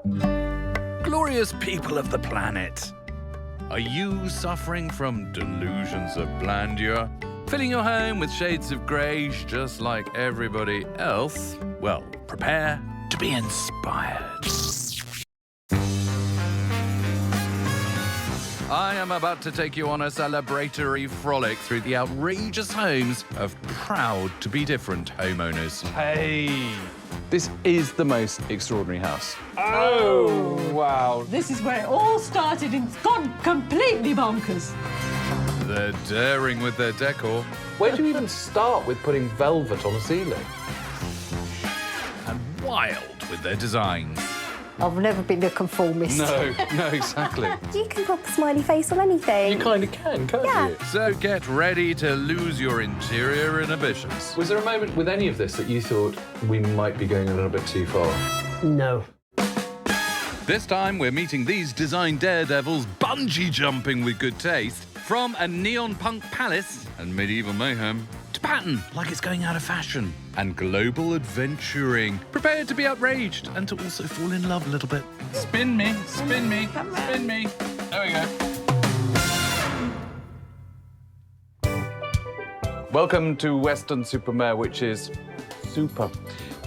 Glorious people of the planet. Are you suffering from delusions of grandeur? Filling your home with shades of grey just like everybody else? Well, prepare to be inspired. I am about to take you on a celebratory frolic through the outrageous homes of proud-to-be-different homeowners. Hey, this is the most extraordinary house. Oh, wow. This is where it all started and it's gone completely bonkers. They're daring with their decor. Where do you even start with putting velvet on a ceiling? And wild with their designs. I've never been a conformist. No, exactly. You can pop a smiley face on anything. You kind of can, can't you? So get ready to lose your interior inhibitions. Was there a moment with any of this that you thought we might be going a little bit too far? No. This time we're meeting these design daredevils bungee jumping with good taste. From a neon punk palace and medieval mayhem to pattern like it's going out of fashion and global adventuring. Prepared to be outraged and to also fall in love a little bit. Spin me, spin me, spin me. There we go. Welcome to Weston-super-Mare, which is super.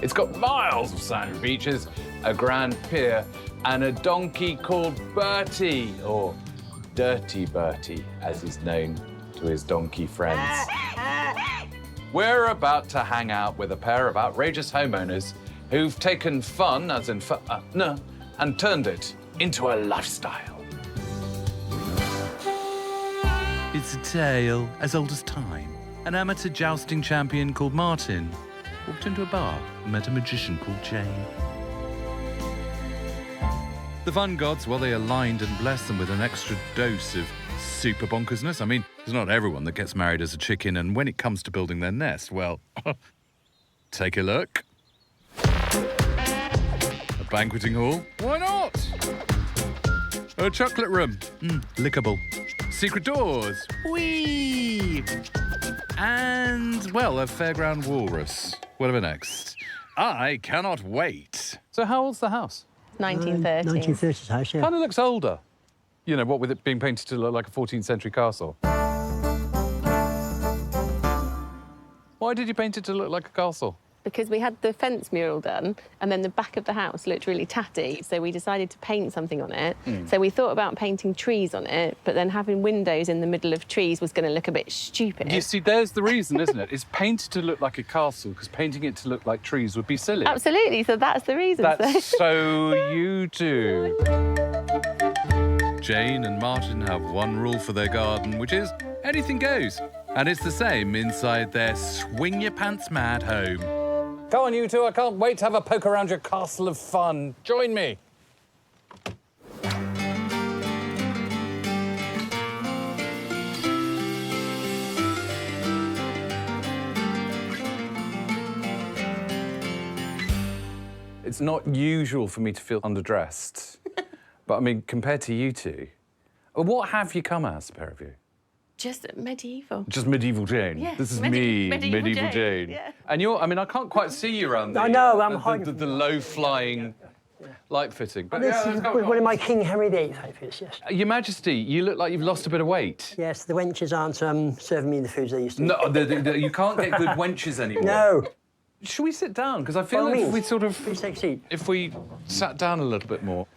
It's got miles of sandy beaches, a grand pier, and a donkey called Bertie, or Dirty Bertie, as he's known to his donkey friends. We're about to hang out with a pair of outrageous homeowners who've taken fun, as in and turned it into a lifestyle. It's a tale as old as time. An amateur jousting champion called Martin walked into a bar and met a magician called Jane. The fun gods, well, they aligned and blessed them with an extra dose of super bonkersness. I mean, it's not everyone that gets married as a chicken, and when it comes to building their nest, well, take a look. A banqueting hall? Why not? A chocolate room? Lickable. Secret doors? Whee! And, well, a fairground walrus. Whatever next. I cannot wait. So how old's the house? 1930s. 1930s house, yeah. Kind of looks older. You know, what with it being painted to look like a 14th century castle. Why did you paint it to look like a castle? Because we had the fence mural done, and then the back of the house looked really tatty, so we decided to paint something on it. So we thought about painting trees on it, but then having windows in the middle of trees was going to look a bit stupid. You see, there's the reason, isn't it? It's painted to look like a castle, because painting it to look like trees would be silly. Absolutely, so that's the reason. That's so you do. Jane and Martin have one rule for their garden, which is anything goes. And it's the same inside their swing-your-pants-mad home. Go on, you two. I can't wait to have a poke around your castle of fun. Join me. It's not usual for me to feel underdressed. But, I mean, compared to you two, what have you come as, a pair of you? Just medieval. Just medieval Jane. Yeah, This is me, medieval Jane. Yeah. And you're, I mean, I can't quite see you around there. I know, I'm hiding. The low-flying light fitting. But This yeah, is let's go, one go on. of my King Henry VIII outfits, yes. Your Majesty, you look like you've lost a bit of weight. Yes, the wenches aren't serving me the foods they used to. No, you can't get good wenches anymore. No. Should we sit down? Because I feel By all like if means. we sort of... Please take a seat. If we sat down a little bit more.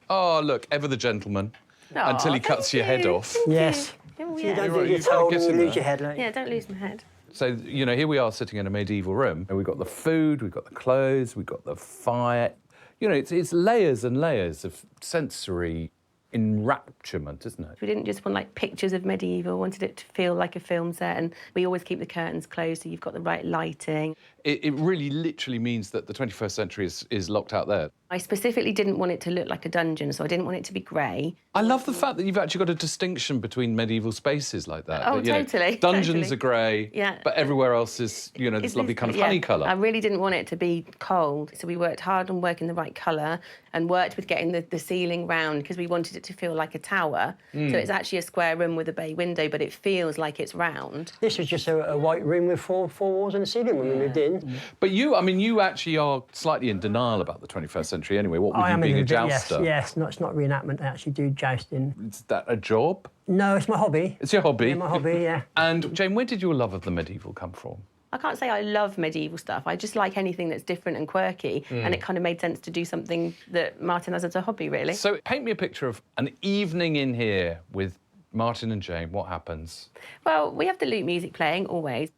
Oh, look, ever the gentleman. Until he cuts your head off. Yes. Oh, So you yeah. don't You're get right, told you and you kinda lose get your head. Like. Yeah, don't lose my head. So, you know, here we are sitting in a medieval room, and we've got the food, we've got the clothes, we've got the fire. You know, it's layers and layers of sensory enrapturement, isn't it? We didn't just want, like, pictures of medieval, wanted it to feel like a film set, and we always keep the curtains closed so you've got the right lighting. It really literally means that the 21st century is locked out there. I specifically didn't want it to look like a dungeon, so I didn't want it to be grey. I love the fact that you've actually got a distinction between medieval spaces like that. Oh, That, you know, totally, dungeons totally. are grey, Yeah. but everywhere else is, you know, this lovely kind of honey colour. I really didn't want it to be cold, so we worked hard on working the right colour and worked with getting the ceiling round because we wanted it to feel like a tower. So it's actually a square room with a bay window, but it feels like it's round. This was just a white room with four walls and a ceiling when we moved in. in. But you, I mean, you actually are slightly in denial about the 21st century anyway. What with I you am being a in jouster? Yes, it's not reenactment. I actually do jousting. Is that a job? No, it's my hobby. It's your hobby? Yeah, my hobby, yeah. And Jane, where did your love of the medieval come from? I can't say I love medieval stuff. I just like anything that's different and quirky, and it kind of made sense to do something that Martin has as a hobby, really. So paint me a picture of an evening in here with Martin and Jane. What happens? Well, we have the lute music playing, always.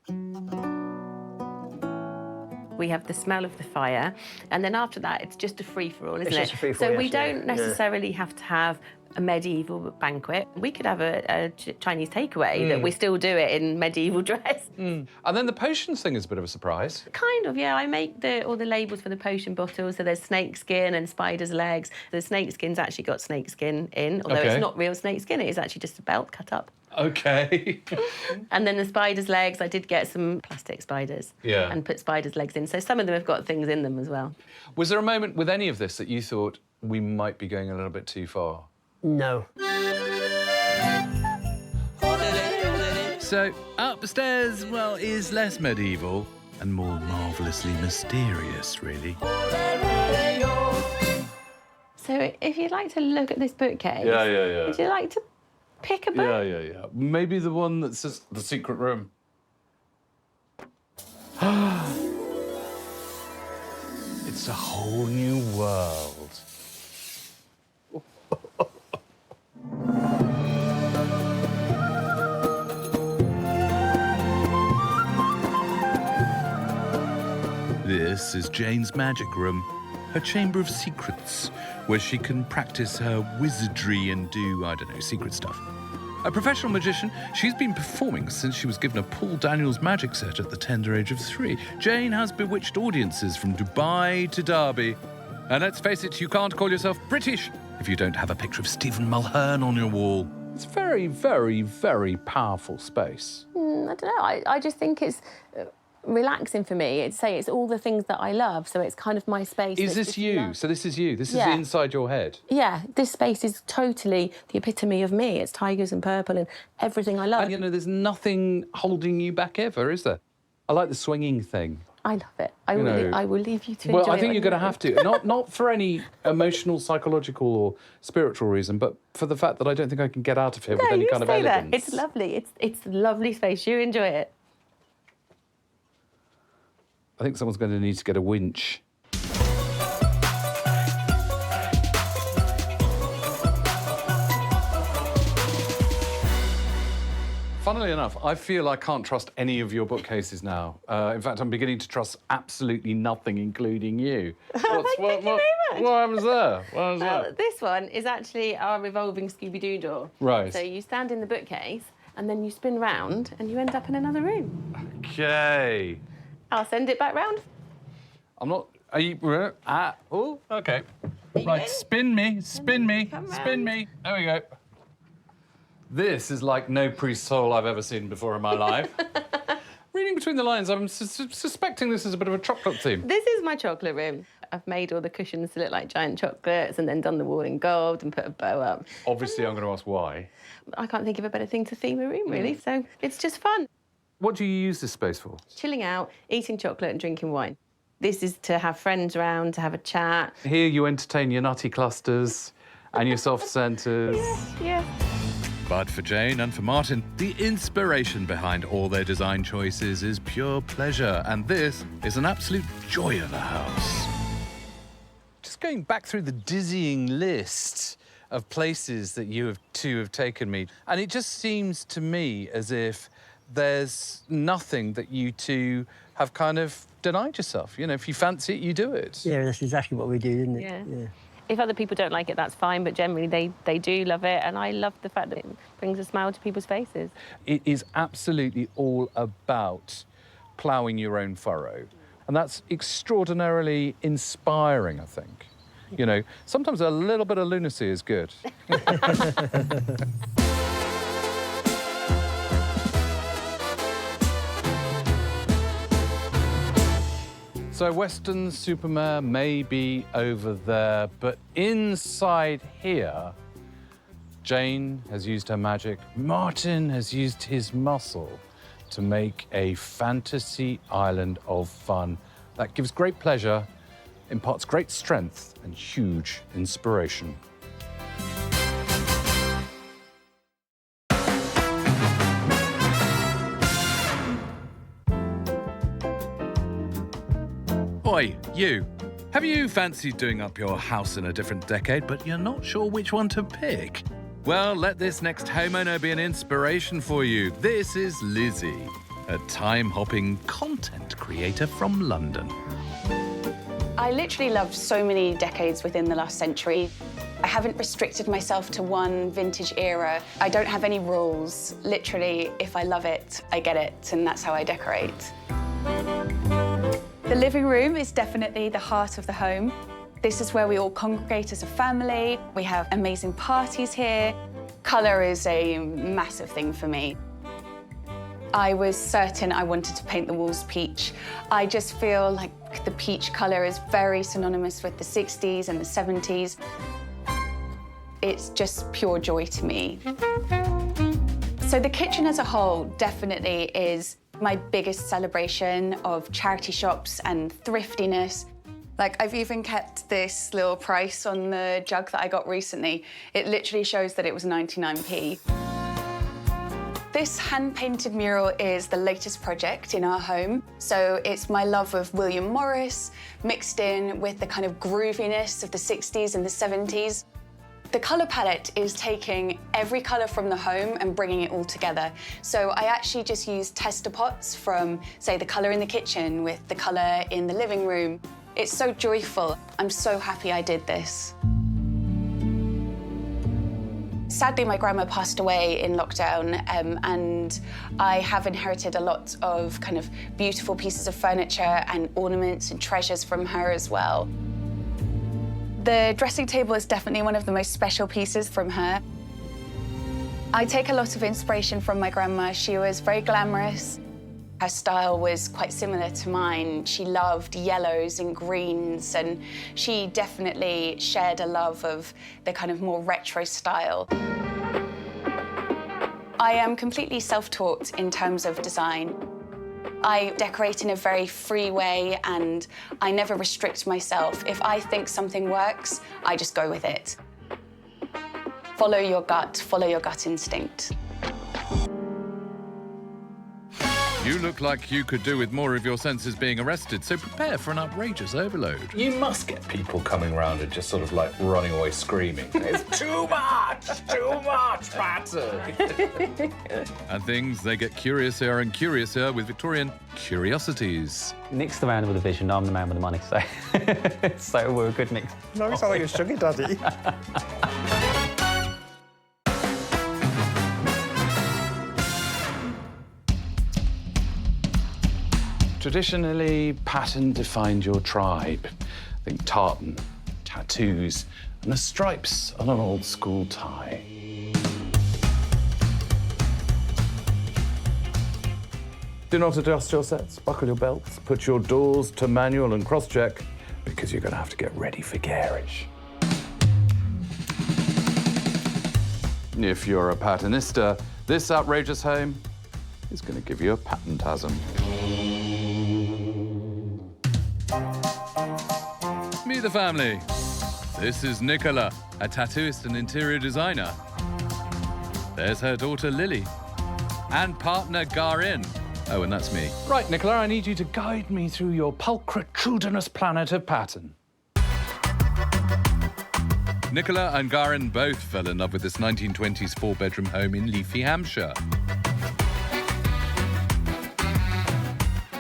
We have the smell of the fire, and then after that, it's just a free-for-all, isn't it? It's just a free-for-all, So we yes, don't yeah. necessarily have to have a medieval banquet. We could have a Chinese takeaway that we still do it in medieval dress. And then the potions thing is a bit of a surprise. Kind of, yeah. I make all the labels for the potion bottles. So there's snake skin and spider's legs. The snake skin's actually got snake skin in, although Okay. it's not real snake skin. It is actually just a belt cut up. Okay. And then the spider's legs, I did get some plastic spiders and put spider's legs in. So some of them have got things in them as well. Was there a moment with any of this that you thought we might be going a little bit too far? No. So, upstairs, well, is less medieval and more marvellously mysterious, really. So if you'd like to look at this bookcase, Yeah. would you like to pick a book? Yeah. Maybe the one that says The Secret Room. It's a whole new world. This is Jane's magic room, her chamber of secrets, where she can practice her wizardry and do, I don't know, secret stuff. A professional magician, she's been performing since she was given a Paul Daniels magic set at the tender age of 3. Jane has bewitched audiences from Dubai to Derby. And let's face it, you can't call yourself British if you don't have a picture of Stephen Mulhern on your wall. It's very, very, very powerful space. I don't know. I just think it's relaxing for me. It's all the things that I love, so it's kind of my space. Is that's this just you? love. So this is you? This is Yeah. inside your head? Yeah, this space is totally the epitome of me. It's tigers and purple and everything I love. And, you know, there's nothing holding you back ever, is there? I like the swinging thing. I love it. I will leave you to Well, enjoy I it think when you're going to you have to. Not for any emotional, psychological or spiritual reason, but for the fact that I don't think I can get out of here with No, any you kind of say that. elegance. It's lovely. It's a lovely space. You enjoy it. I think someone's going to need to get a winch. Funnily enough, I feel I can't trust any of your bookcases now. In fact, I'm beginning to trust absolutely nothing, including you. Thank you very much. What happens there? What happens Well, there? this one is actually our revolving Scooby-Doo door. Right. So you stand in the bookcase and then you spin round and you end up in another room. Okay. I'll send it back round. I'm not... Are you... Oh, okay. Right, in? spin me, spin Come me. There we go. This is like no priest's soul I've ever seen before in my life. Reading between the lines, I'm suspecting this is a bit of a chocolate theme. This is my chocolate room. I've made all the cushions to look like giant chocolates and then done the wall in gold and put a bow up. Obviously, I'm going to ask why. I can't think of a better thing to theme a room, really, so it's just fun. What do you use this space for? Chilling out, eating chocolate and drinking wine. This is to have friends around, to have a chat. Here you entertain your nutty clusters and your soft centres. Yeah. But for Jane and for Martin, the inspiration behind all their design choices is pure pleasure, and this is an absolute joy of a house. Just going back through the dizzying list of places that you two have taken me, and it just seems to me as if there's nothing that you two have kind of denied yourself. You know, if you fancy it, you do it. Yeah, that's exactly what we do, isn't it? Yeah. If other people don't like it, that's fine, but generally they do love it, and I love the fact that it brings a smile to people's faces. It is absolutely all about ploughing your own furrow. And that's extraordinarily inspiring, I think. You know, sometimes a little bit of lunacy is good. So Weston-super-Mare may be over there, but inside here, Jane has used her magic, Martin has used his muscle to make a fantasy island of fun that gives great pleasure, imparts great strength and huge inspiration. Oi, you. Have you fancied doing up your house in a different decade, but you're not sure which one to pick? Well, let this next homeowner be an inspiration for you. This is Lizzie, a time-hopping content creator from London. I literally loved so many decades within the last century. I haven't restricted myself to one vintage era. I don't have any rules. Literally, if I love it, I get it, and that's how I decorate. The living room is definitely the heart of the home. This is where we all congregate as a family. We have amazing parties here. Colour is a massive thing for me. I was certain I wanted to paint the walls peach. I just feel like the peach colour is very synonymous with the 60s and the 70s. It's just pure joy to me. So the kitchen as a whole definitely is my biggest celebration of charity shops and thriftiness. Like, I've even kept this little price on the jug that I got recently. It literally shows that it was 99p. This hand-painted mural is the latest project in our home. So it's my love of William Morris mixed in with the kind of grooviness of the 60s and the 70s. The colour palette is taking every colour from the home and bringing it all together. So I actually just use tester pots from, say, the colour in the kitchen with the colour in the living room. It's so joyful. I'm so happy I did this. Sadly, my grandma passed away in lockdown, and I have inherited a lot of kind of beautiful pieces of furniture and ornaments and treasures from her as well. The dressing table is definitely one of the most special pieces from her. I take a lot of inspiration from my grandma. She was very glamorous. Her style was quite similar to mine. She loved yellows and greens, and she definitely shared a love of the kind of more retro style. I am completely self-taught in terms of design. I decorate in a very free way, and I never restrict myself. If I think something works, I just go with it. Follow your gut instinct. You look like you could do with more of your senses being arrested, so prepare for an outrageous overload. You must get people coming round and just sort of like running away screaming. It's too much pattern. And things, they get curiouser and curiouser with Victorian curiosities. Nick's the man with the vision, I'm the man with the money, so so we're a good mix. No, it's not like a sugar daddy. Traditionally, pattern defined your tribe. Think tartan, tattoos, and the stripes on an old school tie. Do not adjust your sets, buckle your belts, put your doors to manual and cross-check, because you're going to have to get ready for garage. If you're a patternista, this outrageous home is going to give you a patterntasm. Meet the family. This is Nicola, a tattooist and interior designer. There's her daughter Lily, and partner Garin. Oh, and that's me. Right, Nicola, I need you to guide me through your pulchritudinous planet of pattern. Nicola and Garin both fell in love with this 1920s four-bedroom home in Leafy, Hampshire.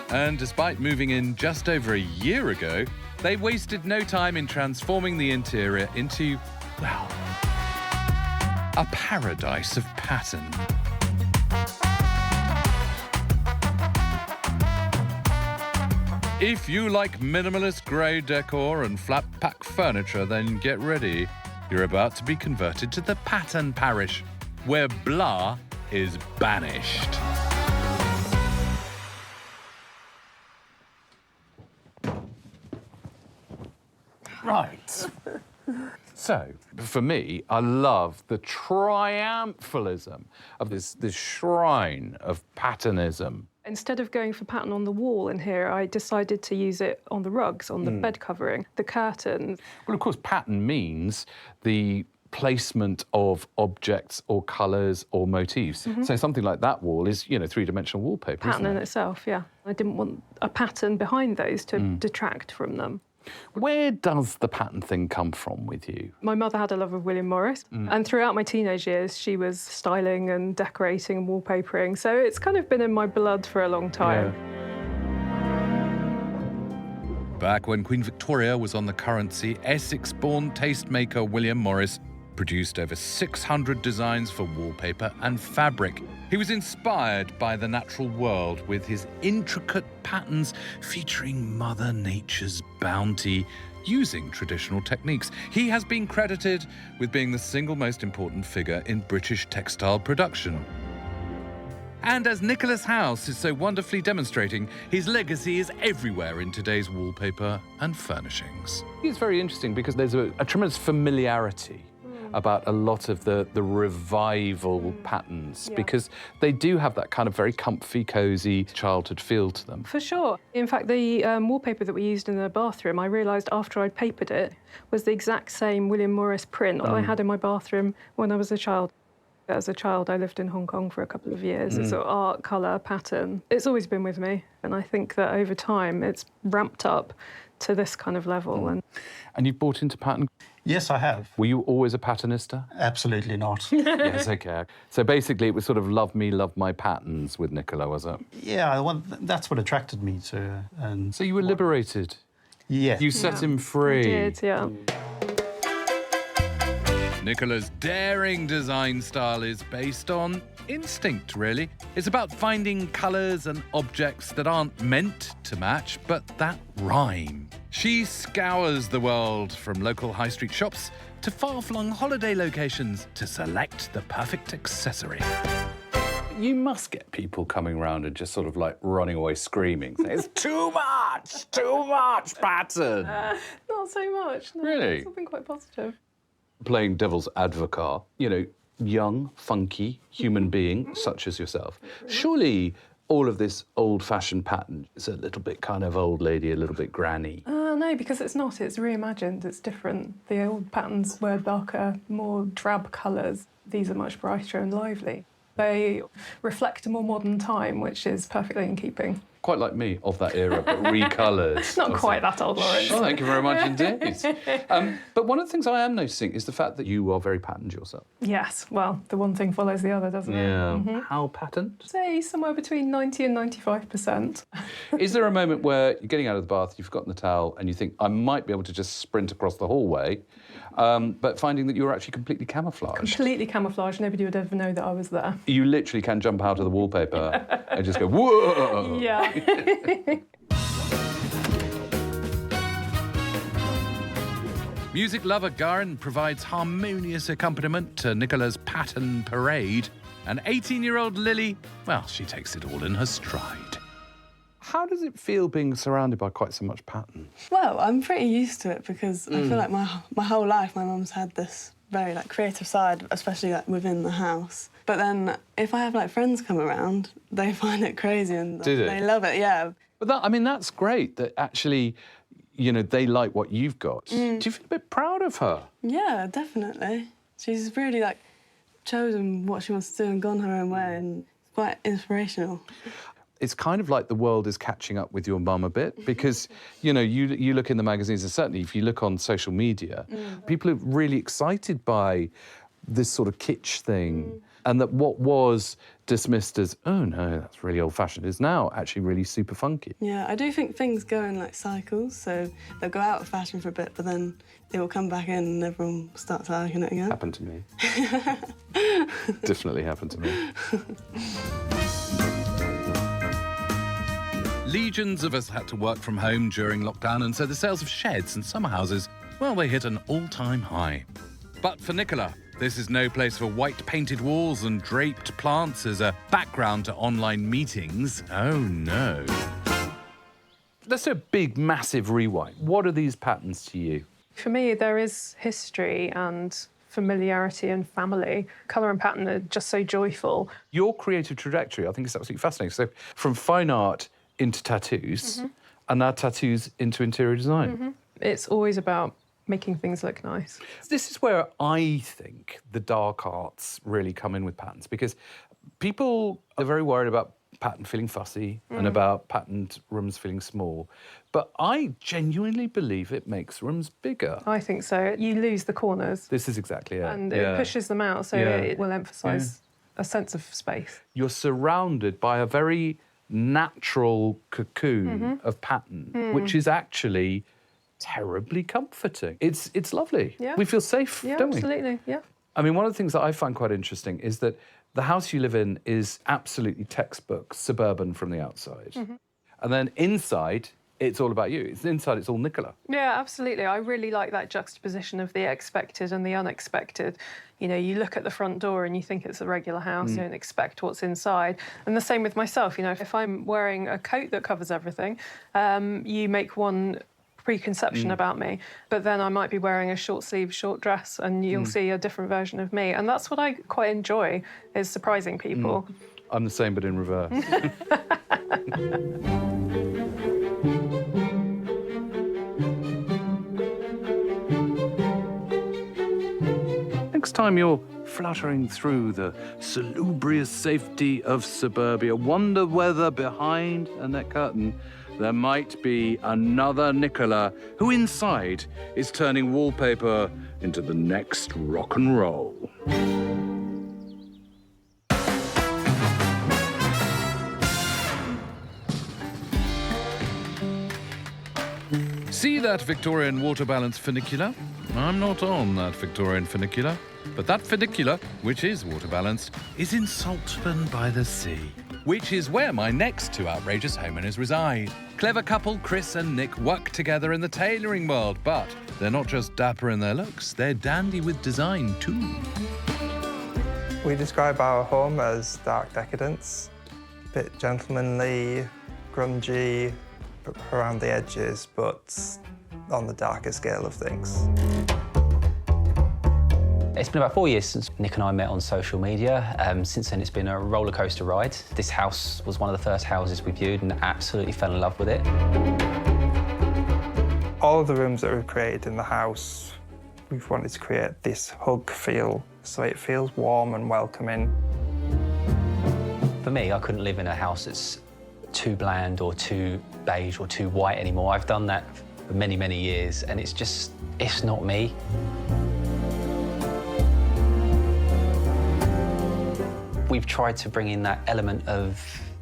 And despite moving in just over a year ago, they wasted no time in transforming the interior into, well, a paradise of pattern. If you like minimalist grey decor and flat-pack furniture, then get ready. You're about to be converted to the pattern parish, where blah is banished. Right. So, for me, I love the triumphalism of this shrine of patternism. Instead of going for pattern on the wall in here, I decided to use it on the rugs, on the bed covering, the curtains. Well, of course, pattern means the placement of objects or colours or motifs. So something like that wall is, you know, three-dimensional wallpaper, Pattern isn't in it? itself, yeah. I didn't want a pattern behind those to detract from them. Where does the pattern thing come from with you? My mother had a love of William Morris, and throughout my teenage years, she was styling and decorating and wallpapering, so it's kind of been in my blood for a long time. Back when Queen Victoria was on the currency, Essex-born tastemaker William Morris produced over 600 designs for wallpaper and fabric. He was inspired by the natural world with his intricate patterns featuring Mother Nature's bounty, using traditional techniques. He has been credited with being the single most important figure in British textile production. And as Nicholas House is so wonderfully demonstrating, his legacy is everywhere in today's wallpaper and furnishings. It's very interesting because there's a tremendous familiarity about a lot of the revival patterns, because they do have that kind of very comfy, cosy childhood feel to them. For sure. In fact, the wallpaper that we used in the bathroom, I realised after I'd papered it, was the exact same William Morris print that I had in my bathroom when I was a child. As a child, I lived in Hong Kong for a couple of years. It's sort of art, colour, pattern. It's always been with me. And I think that over time, it's ramped up to this kind of level. And you've bought into pattern? Yes, I have. Were you always a patternista? Absolutely not. Yes, okay. So basically it was sort of love me, love my patterns with Nicola, was it? Yeah, that's what attracted me to. And so you were liberated? Yeah. You set him free? I did, yeah. Nicola's daring design style is based on instinct, really. It's about finding colours and objects that aren't meant to match, but that rhyme. She scours the world from local high street shops to far-flung holiday locations to select the perfect accessory. You must get people coming around and just sort of like running away screaming, saying, it's too much pattern. Not so much. No, Really? It's all been quite positive. Playing devil's advocate, you know, young, funky human being such as yourself. Surely all of this old-fashioned pattern is a little bit kind of old lady, a little bit granny. No, because it's not. It's reimagined. It's different. The old patterns were darker, more drab colours. These are much brighter and lively. They reflect a more modern time, which is perfectly in keeping. Quite like me, of that era, but recoloured. Not quite that old, Laurence. Oh, thank you very much indeed. But one of the things I am noticing is the fact that you are very patterned yourself. Yes, well, the one thing follows the other, doesn't it? Yeah. How patterned? Say somewhere between 90 and 95%. Is there a moment where you're getting out of the bath, you've forgotten the towel, and you think, I might be able to just sprint across the hallway, but finding that you're actually completely camouflaged? Completely camouflaged. Nobody would ever know that I was there. You literally can jump out of the wallpaper and just go, whoa! Yeah. Music lover Garin provides harmonious accompaniment to Nicola's pattern parade. And 18-year-old Lily, well, she takes it all in her stride. How does it feel being surrounded by quite so much pattern? Well, I'm pretty used to it because I feel like my whole life my mum's had this very creative side, especially within the house. But then if I have friends come around, they find it crazy and they love it, yeah. But that's great that actually, you know, they like what you've got. Do you feel a bit proud of her? Yeah, definitely. She's really chosen what she wants to do and gone her own way, and it's quite inspirational. It's kind of like the world is catching up with your mum a bit because, you know, you look in the magazines and certainly if you look on social media, people are really excited by this sort of kitsch thing and that what was dismissed as, oh, no, that's really old-fashioned, is now actually really super funky. Yeah, I do think things go in cycles, so they'll go out of fashion for a bit, but then it will come back in and everyone starts liking it again. Happened to me. Definitely happened to me. Legions of us had to work from home during lockdown, and so the sales of sheds and summer houses, well, they hit an all-time high. But for Nicola, this is no place for white painted walls and draped plants as a background to online meetings. Oh, no. Let's do a big, massive rewind. What are these patterns to you? For me, there is history and familiarity and family. Colour and pattern are just so joyful. Your creative trajectory, I think, is absolutely fascinating. So from fine art into tattoos, and now tattoos into interior design. It's always about making things look nice. This is where I think the dark arts really come in with patterns, because people are very worried about pattern feeling fussy and about patterned rooms feeling small. But I genuinely believe it makes rooms bigger. I think so. You lose the corners. This is exactly it. And it pushes them out, so it will emphasise a sense of space. You're surrounded by a very natural cocoon of pattern, which is actually terribly comforting. It's lovely. Yeah. We feel safe, don't we? Absolutely, yeah. I mean, one of the things that I find quite interesting is that the house you live in is absolutely textbook suburban from the outside. And then inside, it's all about you. Inside, it's all Nicola. Yeah, absolutely. I really like that juxtaposition of the expected and the unexpected. You know, you look at the front door and you think it's a regular house, you don't expect what's inside. And the same with myself, you know, if I'm wearing a coat that covers everything, you make one preconception about me, but then I might be wearing a short sleeve, short dress, and you'll see a different version of me. And that's what I quite enjoy, is surprising people. I'm the same, but in reverse. Next time you're fluttering through the salubrious safety of suburbia, wonder whether behind a net curtain there might be another Nicola who inside is turning wallpaper into the next rock and roll. See that Victorian water balance funicular? I'm not on that Victorian funicular, but that funicular, which is water balanced, is in Saltburn by the sea, which is where my next two outrageous homeowners reside. Clever couple Chris and Nick work together in the tailoring world, but they're not just dapper in their looks, they're dandy with design too. We describe our home as dark decadence, a bit gentlemanly, grungy around the edges, but on the darker scale of things. It's been about 4 years since Nick and I met on social media. Since then, it's been a roller coaster ride. This house was one of the first houses we viewed and absolutely fell in love with it. All of the rooms that we've created in the house, we've wanted to create this hug feel, so it feels warm and welcoming. For me, I couldn't live in a house that's too bland or too beige or too white anymore. I've done that for many, many years, and it's not me. We've tried to bring in that element of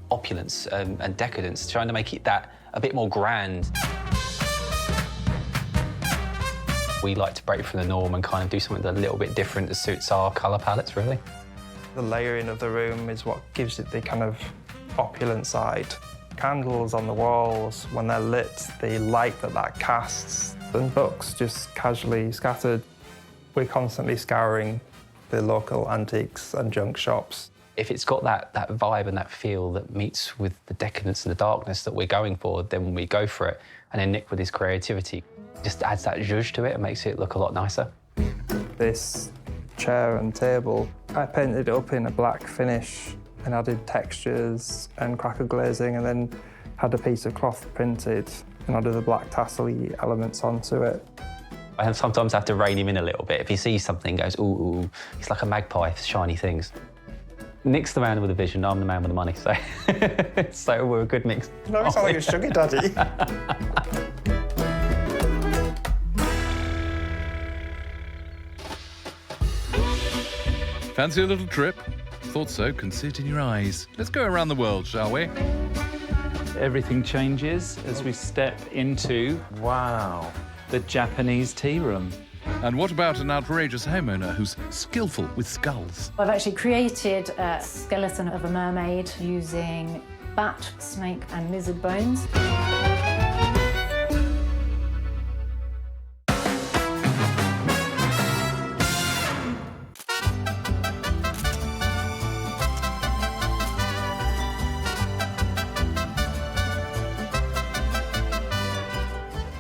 opulence and decadence, trying to make it that a bit more grand. We like to break from the norm and kind of do something a little bit different that suits our colour palettes, really. The layering of the room is what gives it the kind of opulent side. Candles on the walls, when they're lit, the light that casts, and books just casually scattered. We're constantly scouring the local antiques and junk shops. If it's got that vibe and that feel that meets with the decadence and the darkness that we're going for, then we go for it. And then Nick, with his creativity, just adds that zhuzh to it and makes it look a lot nicer. This chair and table, I painted it up in a black finish and added textures and cracker glazing, and then had a piece of cloth printed and added the black tassel-y elements onto it. I sometimes have to rein him in a little bit. If he sees something, he goes, ooh, ooh. He's like a magpie for shiny things. Nick's the man with the vision, I'm the man with the money, so so we're a good mix. No, it's not like a sugar daddy. Fancy a little trip? Thought so, can see it in your eyes. Let's go around the world, shall we? Everything changes as we step into, wow, the Japanese tea room. And what about an outrageous homeowner who's skillful with skulls? I've actually created a skeleton of a mermaid using bat, snake and lizard bones.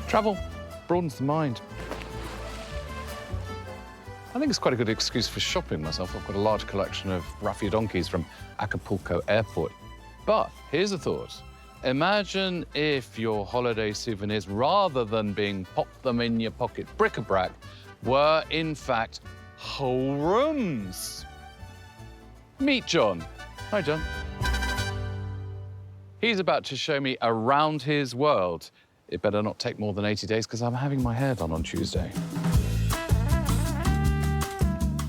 Travel broadens the mind. I think it's quite a good excuse for shopping myself. I've got a large collection of raffia donkeys from Acapulco Airport. But here's a thought. Imagine if your holiday souvenirs, rather than being pop them in your pocket bric-a-brac, were in fact whole rooms. Meet John. Hi, John. He's about to show me around his world. It better not take more than 80 days because I'm having my hair done on Tuesday.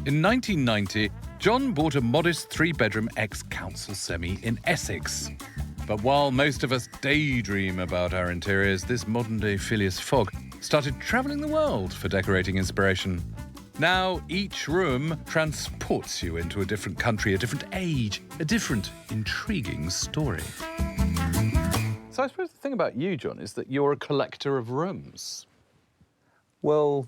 In 1990, John bought a modest three-bedroom ex-council semi in Essex. But while most of us daydream about our interiors, this modern-day Phileas Fogg started travelling the world for decorating inspiration. Now, each room transports you into a different country, a different age, a different, intriguing story. So I suppose the thing about you, John, is that you're a collector of rooms. Well,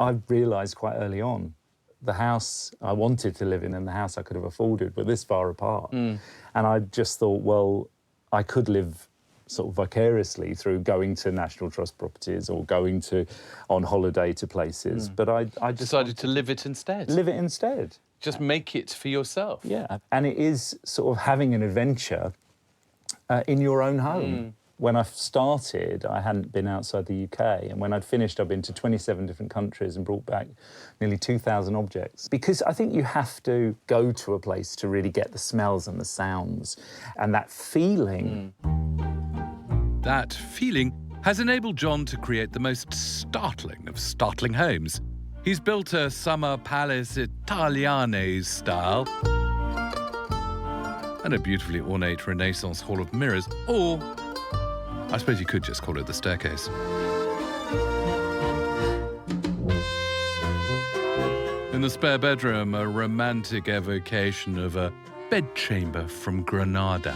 I realised quite early on the house I wanted to live in and the house I could have afforded were this far apart. And I just thought, well, I could live sort of vicariously through going to National Trust properties or going on holiday to places. But I just decided to live it instead. Live it instead. Just make it for yourself. Yeah, and it is sort of having an adventure in your own home. When I started, I hadn't been outside the UK, and when I'd finished, I'd been to 27 different countries and brought back nearly 2,000 objects. Because I think you have to go to a place to really get the smells and the sounds and that feeling. That feeling has enabled John to create the most startling of startling homes. He's built a summer palace Italiane style and a beautifully ornate Renaissance hall of mirrors, or I suppose you could just call it the staircase. In the spare bedroom, a romantic evocation of a bedchamber from Granada.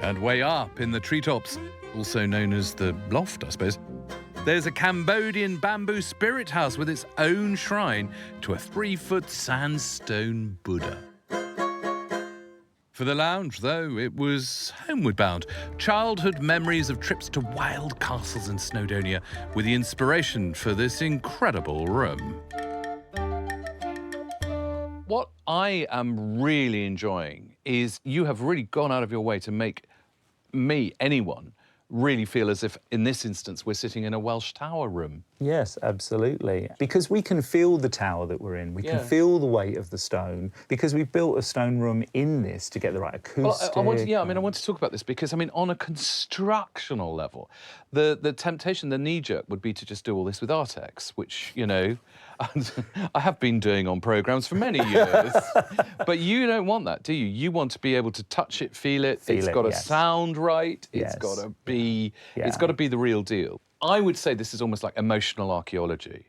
And way up in the treetops, also known as the loft, I suppose, there's a Cambodian bamboo spirit house with its own shrine to a 3-foot sandstone Buddha. For the lounge, though, it was homeward bound. Childhood memories of trips to wild castles in Snowdonia were the inspiration for this incredible room. What I am really enjoying is you have really gone out of your way to make me, anyone, really feel as if, in this instance, we're sitting in a Welsh Tower room. Yes, absolutely. Because we can feel the tower that we're in. We can feel the weight of the stone because we've built a stone room in this to get the right acoustic. Well, I want to talk about this because, on a constructional level, the temptation, the knee-jerk would be to just do all this with Artex, which, I have been doing on programmes for many years. But you don't want that, do you? You want to be able to touch it, feel it. It's got to sound right. It's got to be. It's got to be the real deal. I would say this is almost like emotional archaeology.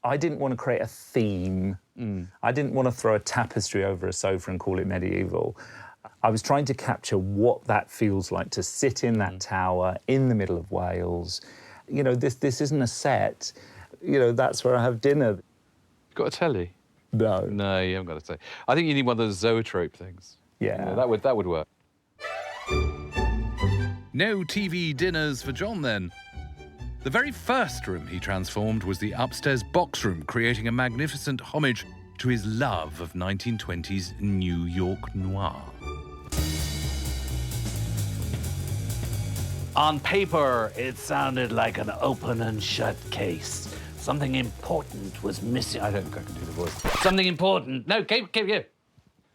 I didn't want to create a theme. I didn't want to throw a tapestry over a sofa and call it medieval. I was trying to capture what that feels like to sit in that tower in the middle of Wales. This isn't a set. That's where I have dinner. Got a telly? No. No, you haven't got a telly. I think you need one of those zoetrope things. Yeah. That would work. No TV dinners for John, then. The very first room he transformed was the upstairs box room, creating a magnificent homage to his love of 1920s New York noir. On paper, it sounded like an open and shut case. Something important was missing. I don't think I can do the voice. Something important. No, keep.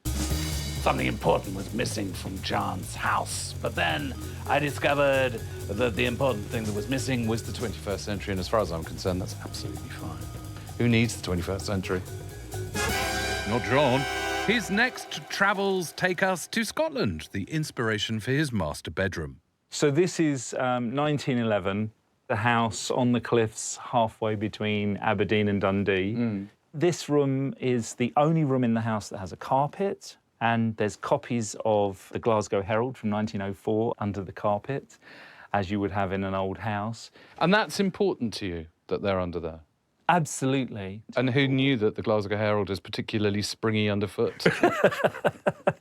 Something important was missing from John's house. But then I discovered that the important thing that was missing was the 21st century, and as far as I'm concerned, that's absolutely fine. Who needs the 21st century? Not John. His next travels take us to Scotland, the inspiration for his master bedroom. So this is 1911, the house on the cliffs halfway between Aberdeen and Dundee. This room is the only room in the house that has a carpet, and there's copies of the Glasgow Herald from 1904 under the carpet, as you would have in an old house. And that's important to you, that they're under there? Absolutely. And who knew that the Glasgow Herald is particularly springy underfoot?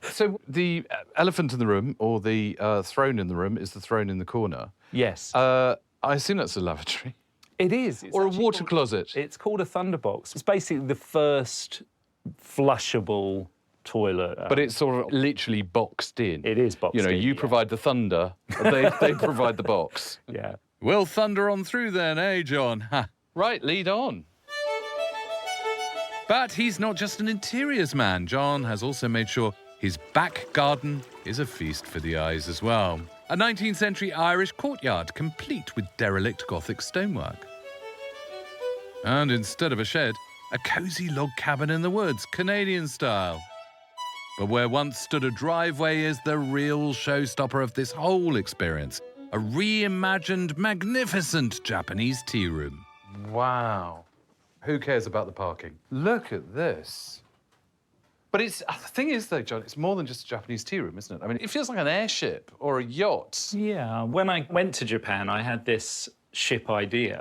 So the elephant in the room, or the throne in the room, is the throne in the corner. Yes. I assume that's a lavatory. It is. Or a water closet? It's called a thunderbox. It's basically the first flushable toilet. But it's sort of literally boxed in. It is boxed in. You know, you provide the thunder, they provide the box. Yeah. We'll thunder on through then, eh, John? Ha. Right, lead on. But he's not just an interiors man. John has also made sure his back garden is a feast for the eyes as well. A 19th century Irish courtyard, complete with derelict Gothic stonework. And instead of a shed, a cosy log cabin in the woods, Canadian style. But where once stood a driveway is the real showstopper of this whole experience. A reimagined, magnificent Japanese tea room. Wow. Who cares about the parking? Look at this. But the thing is, though, John, it's more than just a Japanese tea room, isn't it? I mean, it feels like an airship or a yacht. Yeah. When I went to Japan, I had this ship idea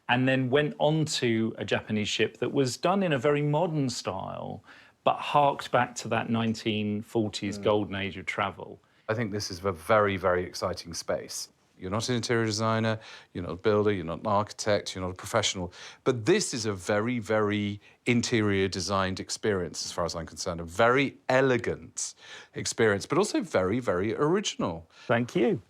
and then went onto a Japanese ship that was done in a very modern style, but harked back to that 1940s golden age of travel. I think this is a very, very exciting space. You're not an interior designer, you're not a builder, you're not an architect, you're not a professional. But this is a very, very interior designed experience, as far as I'm concerned. A very elegant experience, but also very, very original. Thank you.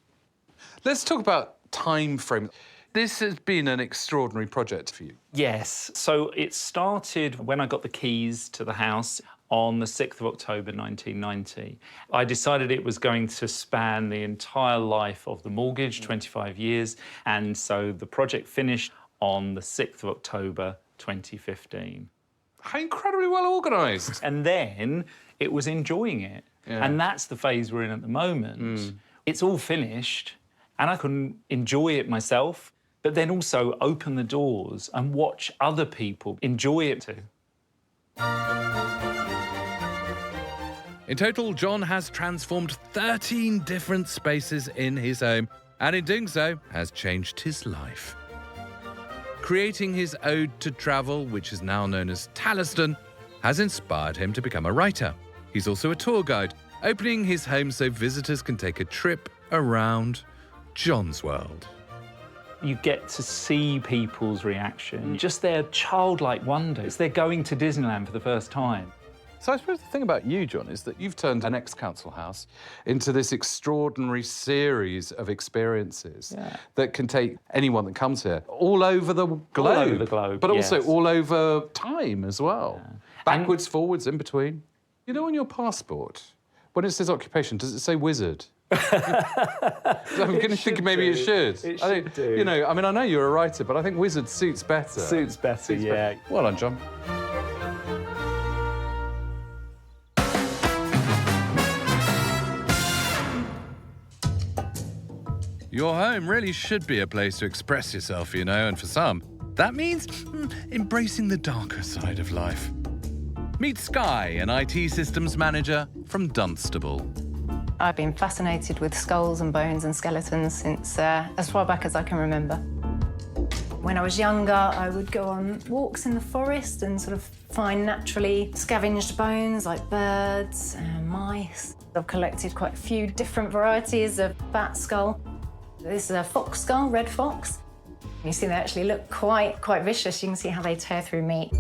Let's talk about time frame. This has been an extraordinary project for you. Yes. So it started when I got the keys to the house on the 6th of October 1990. I decided it was going to span the entire life of the mortgage, 25 years, and so the project finished on the 6th of October 2015. How incredibly well organised. And then it was enjoying it. Yeah. And that's the phase we're in at the moment. It's all finished, and I can enjoy it myself, but then also open the doors and watch other people enjoy it too. In total, John has transformed 13 different spaces in his home, and in doing so, has changed his life. Creating his ode to travel, which is now known as Taliston, has inspired him to become a writer. He's also a tour guide, opening his home so visitors can take a trip around John's world. You get to see people's reaction, just their childlike wonder. It's they're going to Disneyland for the first time. So I suppose the thing about you, John, is that you've turned an ex-council house into this extraordinary series of experiences that can take anyone that comes here all over the globe. All over the globe, but also yes. all over time as well. Backwards, forwards, in between. You know, on your passport, when it says occupation, does it say wizard? I'm going to think maybe it should. It I think, should do. You know, I mean, I know you're a writer, but I think wizard suits better. Suits better, yeah. Well done, John. Your home really should be a place to express yourself, you know, and for some, that means embracing the darker side of life. Meet Skye, an IT systems manager from Dunstable. I've been fascinated with skulls and bones and skeletons since as far back as I can remember. When I was younger, I would go on walks in the forest and sort of find naturally scavenged bones like birds and mice. I've collected quite a few different varieties of bat skull. This is a fox skull, red fox. You see they actually look quite vicious. You can see how they tear through meat.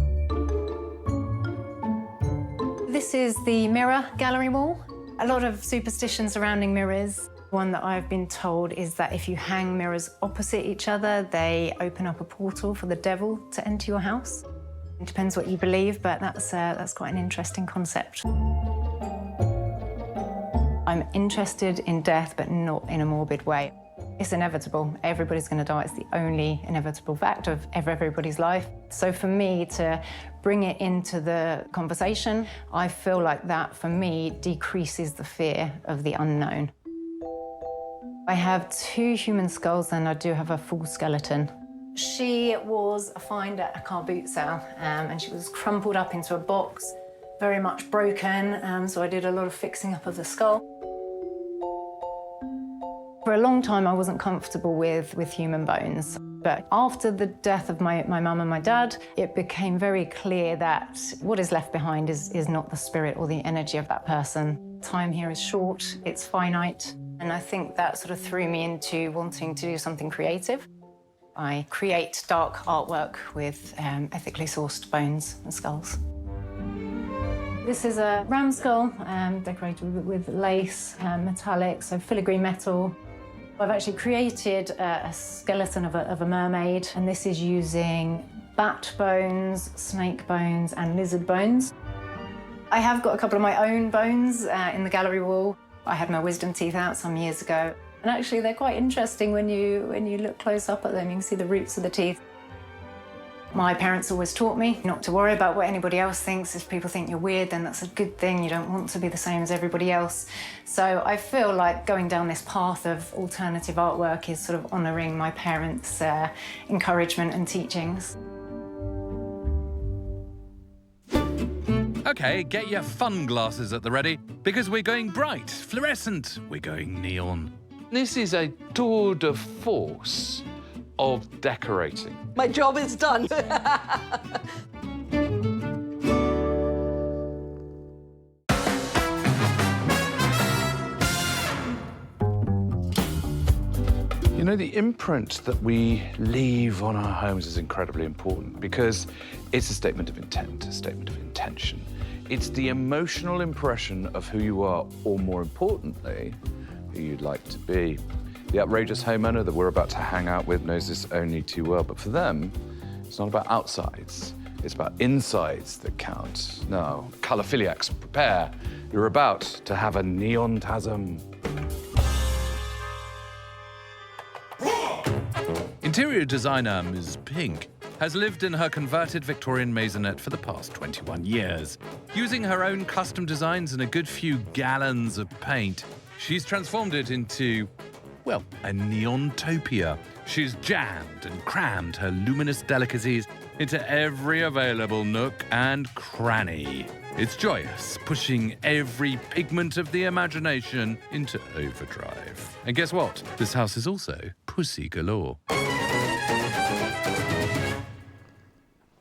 This is the mirror gallery wall. A lot of superstition surrounding mirrors. One that I've been told is that if you hang mirrors opposite each other, they open up a portal for the devil to enter your house. It depends what you believe, but that's quite an interesting concept. I'm interested in death, but not in a morbid way. It's inevitable. Everybody's going to die. It's the only inevitable fact of everybody's life. So for me to bring it into the conversation, I feel like that, for me, decreases the fear of the unknown. I have 2 human skulls and I do have a full skeleton. She was a find at a car boot sale and she was crumpled up into a box, very much broken, so I did a lot of fixing up of the skull. For a long time, I wasn't comfortable with human bones. But after the death of my mum and my dad, it became very clear that what is left behind is not the spirit or the energy of that person. Time here is short, it's finite, and I think that sort of threw me into wanting to do something creative. I create dark artwork with ethically sourced bones and skulls. This is a ram skull decorated with lace, metallic, so filigree metal. I've actually created a skeleton of a mermaid, and this is using bat bones, snake bones, and lizard bones. I have got a couple of my own bones in the gallery wall. I had my wisdom teeth out some years ago, and actually they're quite interesting when you look close up at them. You can see the roots of the teeth. My parents always taught me not to worry about what anybody else thinks. If people think you're weird, then that's a good thing. You don't want to be the same as everybody else. So I feel like going down this path of alternative artwork is sort of honouring my parents' encouragement and teachings. OK, get your fun glasses at the ready, because we're going bright, fluorescent, we're going neon. This is a tour de force of decorating. My job is done. You know, the imprint that we leave on our homes is incredibly important because it's a statement of intent, a statement of intention. It's the emotional impression of who you are, or more importantly, who you'd like to be. The outrageous homeowner that we're about to hang out with knows this only too well, but for them, it's not about outsides, it's about insides that count. Now, colophiliacs, prepare. You're about to have a neontasm. Interior designer Ms. Pink has lived in her converted Victorian maisonette for the past 21 years. Using her own custom designs and a good few gallons of paint, she's transformed it into, well, a neontopia. She's jammed and crammed her luminous delicacies into every available nook and cranny. It's joyous, pushing every pigment of the imagination into overdrive. And guess what? This house is also pussy galore.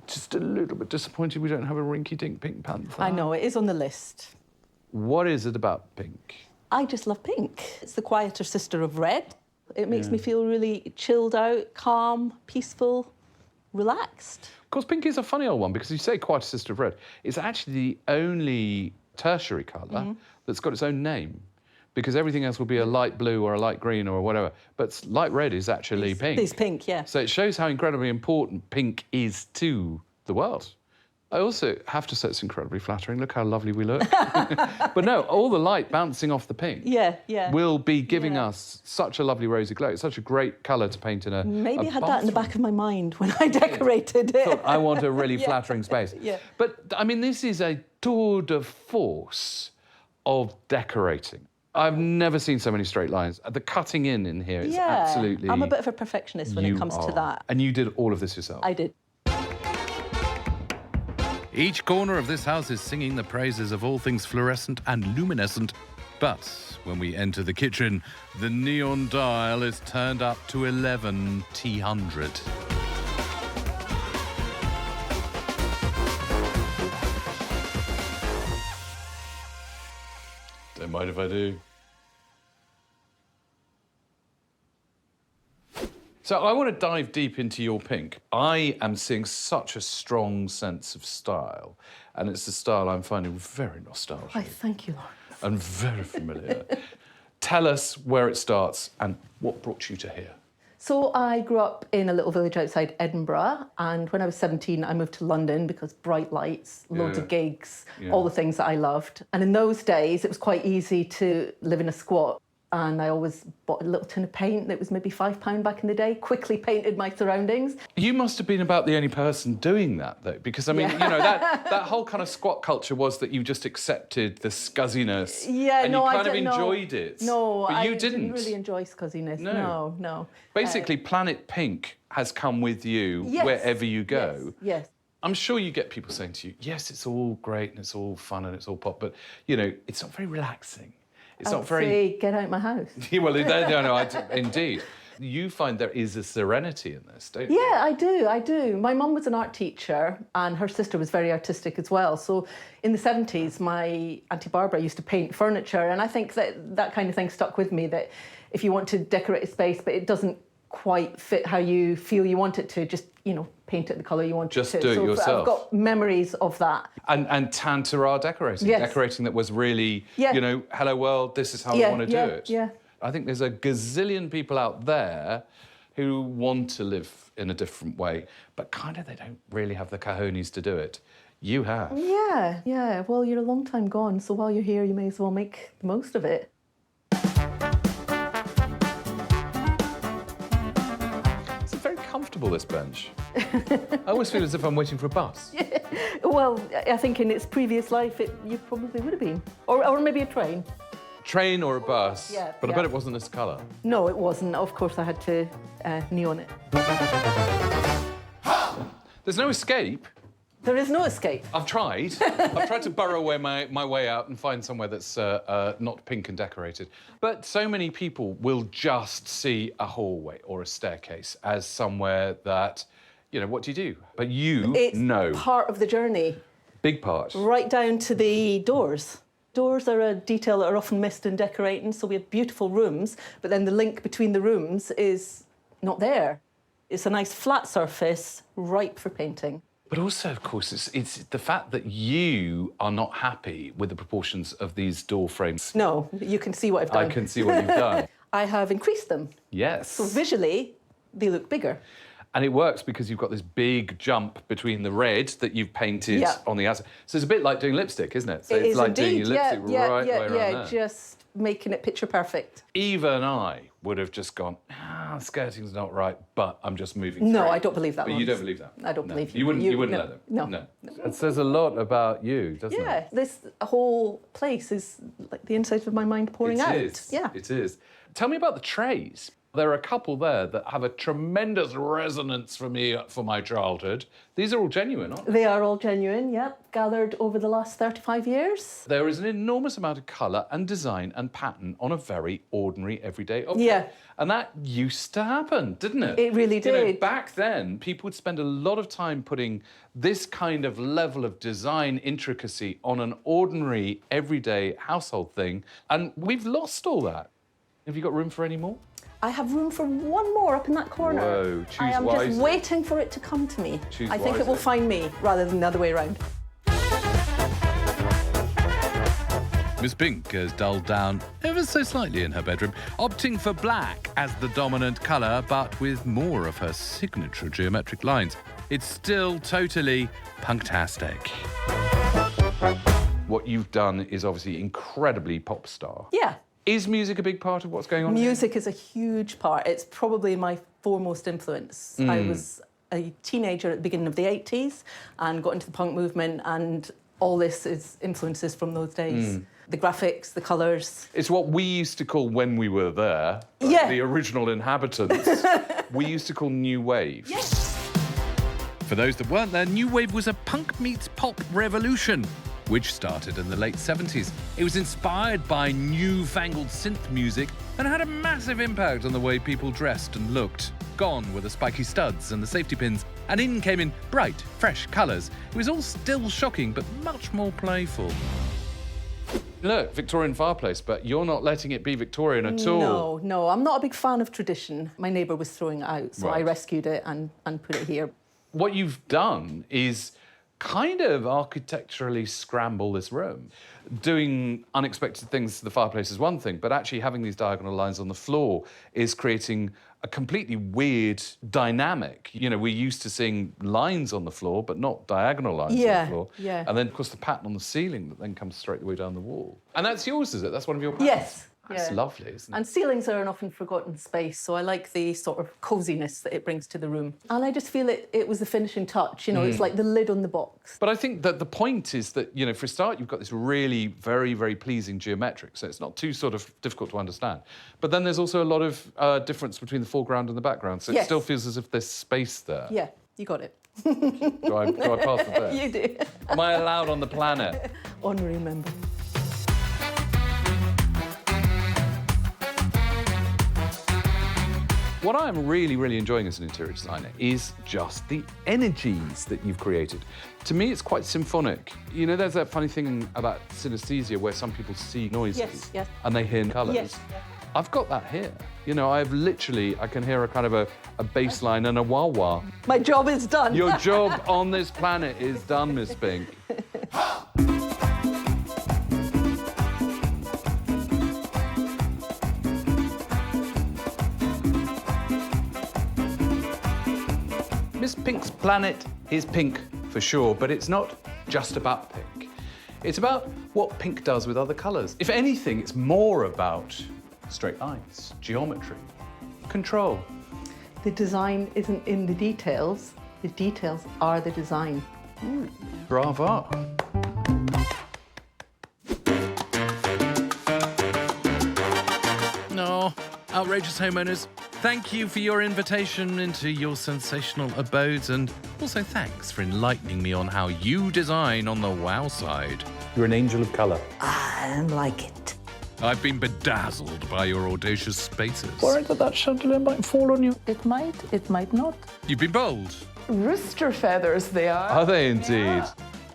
Just a little bit disappointed we don't have a rinky-dink Pink Panther. I know, it is on the list. What is it about pink? I just love pink. It's the quieter sister of red. It makes me feel really chilled out, calm, peaceful, relaxed. Of course, pink is a funny old one because you say quite a sister of red. It's actually the only tertiary colour that's got its own name, because everything else will be a light blue or a light green or whatever. But light red is actually pink. It's pink, yeah. So it shows how incredibly important pink is to the world. I also have to say it's incredibly flattering. Look how lovely we look. But no, all the light bouncing off the pink will be giving us such a lovely rosy glow. It's such a great colour to paint in a Maybe I had that in the back of my mind when I decorated it. Thought, I want a really flattering space. But, I mean, this is a tour de force of decorating. I've never seen so many straight lines. The cutting in here is absolutely... I'm a bit of a perfectionist when it comes to that. And you did all of this yourself? I did. Each corner of this house is singing the praises of all things fluorescent and luminescent. But when we enter the kitchen, the neon dial is turned up to 11 T100. Don't mind if I do. So I want to dive deep into your pink. I am seeing such a strong sense of style, and it's a style I'm finding very nostalgic. Why, thank you, Laurence. And very familiar. Tell us where it starts and what brought you to here. So I grew up in a little village outside Edinburgh, and when I was 17, I moved to London because bright lights, loads of gigs, all the things that I loved. And in those days, it was quite easy to live in a squat. And I always bought a little tin of paint that was maybe £5 back in the day, quickly painted my surroundings. You must have been about the only person doing that, though, because, I mean, you know, that whole kind of squat culture was that you just accepted the scuzziness and you kind of enjoyed it. No, but you I didn't really enjoy scuzziness. No. Basically, Planet Pink has come with you wherever you go. Yes. I'm sure you get people saying to you, yes, it's all great and it's all fun and it's all pop, but, you know, it's not very relaxing. It's not very... Say, get out my house. Well, indeed. You find there is a serenity in this, don't you? Yeah, I do. My mum was an art teacher and her sister was very artistic as well. So in the 70s, my Auntie Barbara used to paint furniture, and I think that kind of thing stuck with me, that if you want to decorate a space but it doesn't quite fit how you feel you want it to, just, you know, paint it the colour you want Just it to. do it yourself. I've got memories of that. And Tantura decorating. Yes. Decorating that was really, Yeah. you know, hello world, this is how I Yeah, want to yeah, do it. yeah. I think there's a gazillion people out there who want to live in a different way, but kind of they don't really have the cojones to do it. You have. Yeah, yeah. Well, you're a long time gone, so while you're here, you may as well make the most of it. It's very comfortable, this bench. I always feel as if I'm waiting for a bus. Well, I think in its previous life, you probably would have been. Or maybe a train. Train or a bus, Yeah, but I yeah. bet it wasn't this colour. No, it wasn't. Of course, I had to neon it. There's no escape. There is no escape. I've tried. I've tried to burrow away my way out and find somewhere that's not pink and decorated. But so many people will just see a hallway or a staircase as somewhere that, you know, what do you do? But you know. It's part of the journey. Big part. Right down to the doors. Doors are a detail that are often missed in decorating, so we have beautiful rooms, but then the link between the rooms is not there. It's a nice flat surface, ripe for painting. But also, of course, it's the fact that you are not happy with the proportions of these door frames. No, you can see what I've done. I can see what you've done. I have increased them. Yes. So visually, they look bigger. And it works because you've got this big jump between the red that you've painted Yeah. on the outside. So it's a bit like doing lipstick, isn't it? So It it's is like indeed. doing your lipstick right the way around there. Just making it picture perfect. Even I would have just gone, skirting's not right, but I'm just moving No, through. I don't believe that. But you don't believe that? I don't believe you. You wouldn't no, let them? No. It says a lot about you, doesn't Yeah, it? this whole place is like the inside of my mind pouring out. It is. Yeah. It is. Tell me about the trays. There are a couple there that have a tremendous resonance for me for my childhood. These are all genuine, aren't they? They are all genuine, yep. Gathered over the last 35 years. There is an enormous amount of colour and design and pattern on a very ordinary, everyday object. Yeah. And that used to happen, didn't it? It really You know, did. back then, people would spend a lot of time putting this kind of level of design intricacy on an ordinary, everyday household thing. And we've lost all that. Have you got room for any more? I have room for one more up in that corner. Whoa, choose I am wisely. just waiting for it to come to me. Choose I think it wisely. will find me rather than the other way around. Miss Pink has dulled down ever so slightly in her bedroom, opting for black as the dominant colour, but with more of her signature geometric lines. It's still totally punktastic. What you've done is obviously incredibly pop star. Yeah. Is music a big part of what's going on here? Music is a huge part. It's probably my foremost influence. I was a teenager at the beginning of the 80s and got into the punk movement, and all this is influences from those days. The graphics, the colours. It's what we used to call, when we were there, Yeah. the original inhabitants, we used to call new wave. For those that weren't there, New Wave was a punk meets pop revolution, which started in the late 70s. It was inspired by newfangled synth music and had a massive impact on the way people dressed and looked. Gone were the spiky studs and the safety pins, and in came in bright, fresh colours. It was all still shocking, but much more playful. Look, Victorian fireplace, but you're not letting it be Victorian at all. No, I'm not a big fan of tradition. My neighbour was throwing it out, so I Right. rescued it and put it here. What you've done is kind of architecturally scramble this room. Doing unexpected things to the fireplace is one thing, but actually having these diagonal lines on the floor is creating a completely weird dynamic. You know, we're used to seeing lines on the floor, but not diagonal lines on Yeah, the floor. yeah. And then, of course, the pattern on the ceiling that then comes straight the way down the wall. And that's yours, is it? That's one of your patterns? Yes. That's yeah. lovely, isn't it? And ceilings are an often forgotten space, so I like the sort of coziness that it brings to the room. And I just feel it was the finishing touch, you know, it's like the lid on the box. But I think that the point is that, you know, for a start, you've got this really very, very pleasing geometric, so it's not too sort of difficult to understand. But then there's also a lot of difference between the foreground and the background, so it Yes. still feels as if there's space there. Yeah, you got it. Do I pass the test? You do. Am I allowed on the planet? Honorary member. What I'm really, really enjoying as an interior designer is just the energies that you've created. To me, it's quite symphonic. You know, there's that funny thing about synesthesia where some people see noises Yes, yes. and they hear colours. Yes, I've got that here. You know, I can hear a kind of a bass line and a wah-wah. My job is done. Your job on this planet is done, Miss Pink. Miss Pink's planet is pink for sure, but it's not just about pink. It's about what pink does with other colours. If anything, it's more about straight lines, geometry, control. The design isn't in the details are the design. Bravo. No, outrageous homeowners, thank you for your invitation into your sensational abodes, and also thanks for enlightening me on how you design on the wow side. You're an angel of colour. I like it. I've been bedazzled by your audacious spaces. Worried that chandelier might fall on you? It might not. You've been bold. Rooster feathers they are. Are they indeed?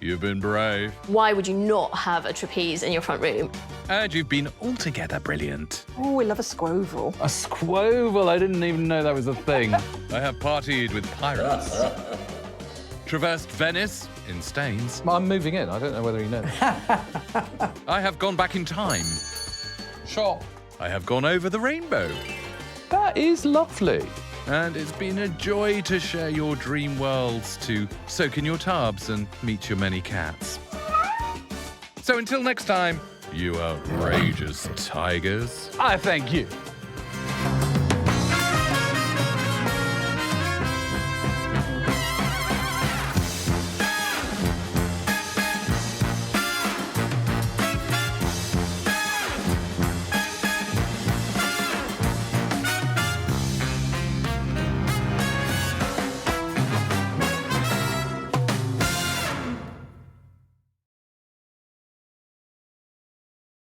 You've been brave. Why would you not have a trapeze in your front room? And you've been altogether brilliant. Oh, we love a squoval. A squoval? I didn't even know that was a thing. I have partied with pirates. Traversed Venice in Staines. I'm moving in. I don't know whether you know. I have gone back in time. Sure. I have gone over the rainbow. That is lovely. And it's been a joy to share your dream worlds, to soak in your tubs and meet your many cats. So until next time, you outrageous tigers. I thank you.